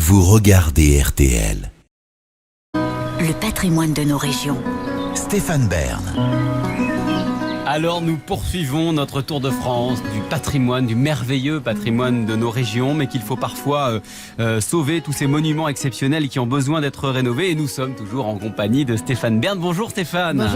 vous regardez RTL. Le patrimoine de nos régions. Stéphane Bern. Alors nous poursuivons notre tour de France du patrimoine, du merveilleux patrimoine de nos régions, mais qu'il faut parfois sauver, tous ces monuments exceptionnels qui ont besoin d'être rénovés. Et nous sommes toujours en compagnie de Stéphane Bern. Bonjour Stéphane.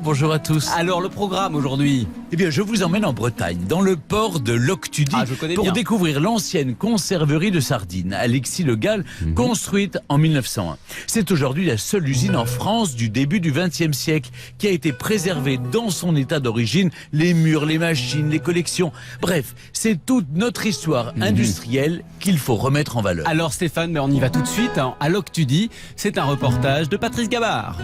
Bonjour à tous. Alors le programme aujourd'hui. Eh bien, je vous emmène en Bretagne, dans le port de Loctudie, pour découvrir l'ancienne conserverie de sardines, Alexis Le Gall, construite en 1901. C'est aujourd'hui la seule usine en France du début du XXe siècle qui a été préservée dans son état d'origine, les murs, les machines, les collections. Bref, c'est toute notre histoire industrielle qu'il faut remettre en valeur. Alors Stéphane, on y va tout de suite. À Loctudie, c'est un reportage de Patrice Gabard.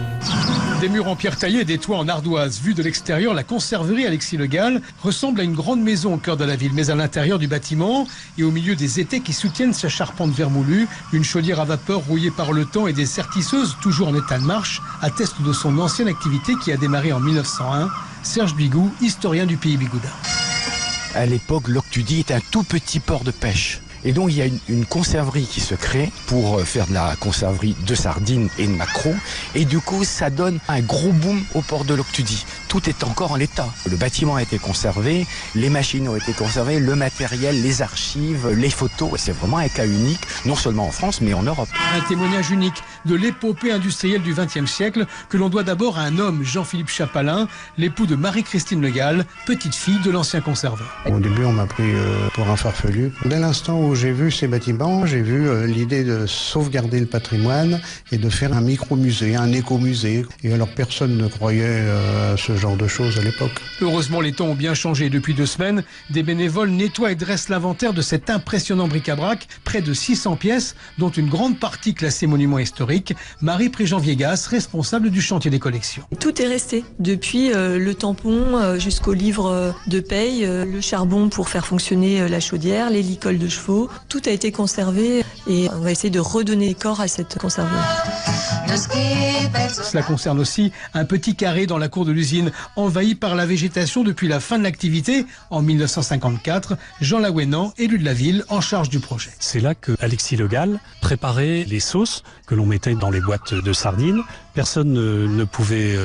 Des murs en pierre taillée et des toits en ardoise. Vue de l'extérieur, la conserverie Alexis Le Gall ressemble à une grande maison au cœur de la ville. Mais à l'intérieur du bâtiment et au milieu des étais qui soutiennent sa charpente vermoulue, une chaudière à vapeur rouillée par le temps et des sertisseuses toujours en état de marche attestent de son ancienne activité qui a démarré en 1901. Serge Bigou, historien du pays bigoudin. À l'époque, Loctudie est un tout petit port de pêche. Et donc il y a une conserverie qui se crée pour faire de la conserverie de sardines et de maquereaux. Et du coup, ça donne un gros boom au port de Loctudie. Tout est encore en l'état. Le bâtiment a été conservé, les machines ont été conservées, le matériel, les archives, les photos. C'est vraiment un cas unique, non seulement en France, mais en Europe. Un témoignage unique de l'épopée industrielle du XXe siècle que l'on doit d'abord à un homme, Jean-Philippe Chapalin, l'époux de Marie-Christine Le Gall, petite fille de l'ancien conserveur. Au début, on m'a pris pour un farfelu. Dès l'instant où j'ai vu ces bâtiments, j'ai vu l'idée de sauvegarder le patrimoine et de faire un micro-musée, un écomusée. Et alors personne ne croyait à ce genre de choses à l'époque. Heureusement, les temps ont bien changé. Depuis 2 semaines, des bénévoles nettoient et dressent l'inventaire de cet impressionnant bric-à-brac, près de 600 pièces, dont une grande partie classée monument historique. Marie Préjean-Viegas, responsable du chantier des collections. Tout est resté, depuis le tampon jusqu'au livre de paye, le charbon pour faire fonctionner la chaudière, les licoles de chevaux. Tout a été conservé et on va essayer de redonner corps à cette conserverie. Cela concerne aussi un petit carré dans la cour de l'usine, envahi par la végétation depuis la fin de l'activité en 1954. Jean Lawénan, élu de la ville, en charge du projet. C'est là que Alexis Le Gall préparait les sauces que l'on mettait dans les boîtes de sardines. Personne ne pouvait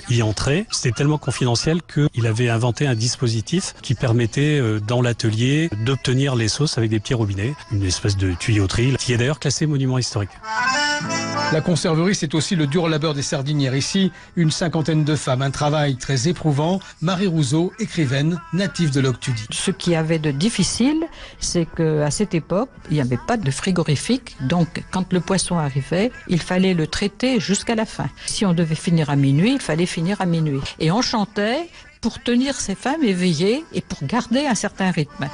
y entrer. C'était tellement confidentiel qu'il avait inventé un dispositif qui permettait dans l'atelier d'obtenir les sauces avec des petits robinets, une espèce de tuyauterie qui est d'ailleurs classée monument historique. La conserverie, c'est aussi le dur labeur des sardinières. Ici, une 50aine de femmes, un travail très éprouvant. Marie Rousseau, écrivaine, native de Loctudie. Ce qu'il y avait de difficile, c'est qu'à cette époque, il n'y avait pas de frigorifique. Donc, quand le poisson arrivait, il fallait le traiter jusqu'à la fin. Si on devait finir à minuit, il fallait finir à minuit. Et on chantait pour tenir ces femmes éveillées et pour garder un certain rythme.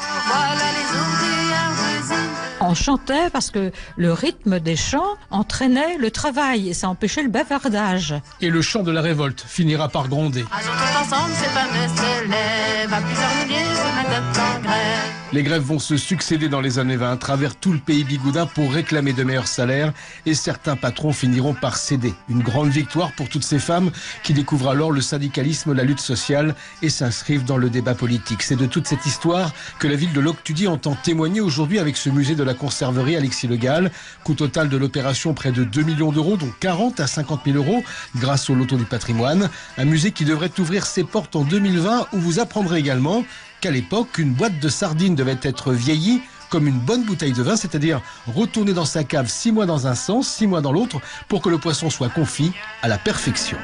On chantait parce que le rythme des chants entraînait le travail et ça empêchait le bavardage. Et le chant de la révolte finira par gronder. Les grèves vont se succéder dans les années 20 à travers tout le pays bigoudin pour réclamer de meilleurs salaires et certains patrons finiront par céder. Une grande victoire pour toutes ces femmes qui découvrent alors le syndicalisme, la lutte sociale et s'inscrivent dans le débat politique. C'est de toute cette histoire que la ville de Loctudie entend témoigner aujourd'hui avec ce musée de la conserverie Alexis Le Gall. Coût total de l'opération près de 2 millions d'euros, dont 40 à 50 000 euros grâce au loto du patrimoine. Un musée qui devrait ouvrir ses portes en 2020 où vous apprendrez également qu'à l'époque, une boîte de sardines devait être vieillie comme une bonne bouteille de vin, c'est-à-dire retourner dans sa cave 6 mois dans un sens, 6 mois dans l'autre, pour que le poisson soit confit à la perfection.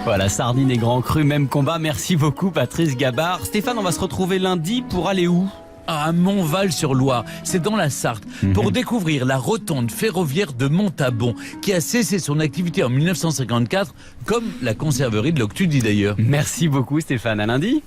Voilà, sardines et grands crus, même combat. Merci beaucoup Patrice Gabard. Stéphane, on va se retrouver lundi pour aller où ? À Montval-sur-Loire, c'est dans la Sarthe, pour découvrir la rotonde ferroviaire de Montabon, qui a cessé son activité en 1954, comme la conserverie de Loctudie d'ailleurs. Merci beaucoup Stéphane, à lundi.